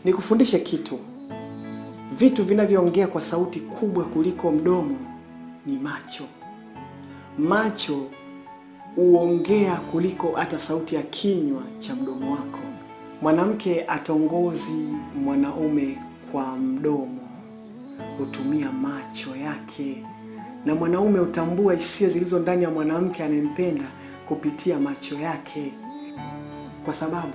Nikufundishe kitu. Vitu vinavyoongea kwa sauti kubwa kuliko mdomo ni macho. Macho huongea kuliko hata sauti ya kinywa cha mdomo wako. Mwanamke atongozi mwanaume kwa mdomo, hutumia macho yake. Na mwanaume hutambua hisia zilizo ndani ya mwanamke anayempenda kupitia macho yake. Kwa sababu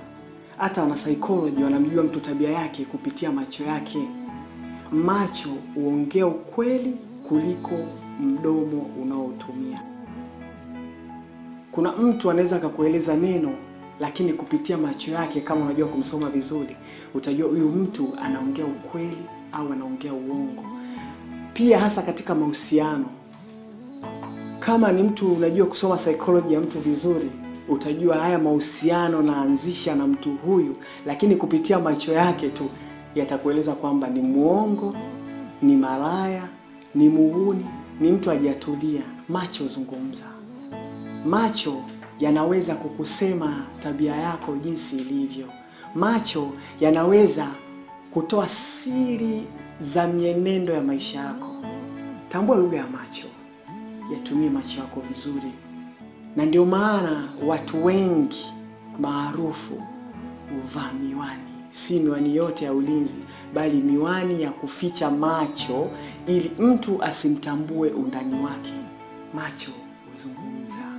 hata wana psychology wanamjua mtu tabia yake kupitia macho yake. Macho huongea ukweli kuliko mdomo unaotumia. Kuna mtu anaweza akakueleza neno, lakini kupitia macho yake, kama unajua kumsoma vizuri, utajua huyu mtu anaongea ukweli au anaongea uongo. Pia hasa katika mahusiano, kama ni mtu unajua kusoma psychology ya mtu vizuri, utajua haya mahusiano naanzisha na mtu huyu, lakini kupitia macho yake tu yatakueleza kwamba ni muongo, ni malaya, ni muhuni, ni mtu hajatulia. Macho huzungumza. Macho yanaweza kukusema tabia yako jinsi ilivyo. Macho yanaweza kutoa siri za mienendo ya maisha yako. Tambua lugha ya macho. Yatumie macho yako vizuri. Na ndio maana watu wengi maarufu huvaa miwani. Si miwani yote ya ulinzi, bali miwani ya kuficha macho ili mtu asimtambue undani wake. Macho huzungumza.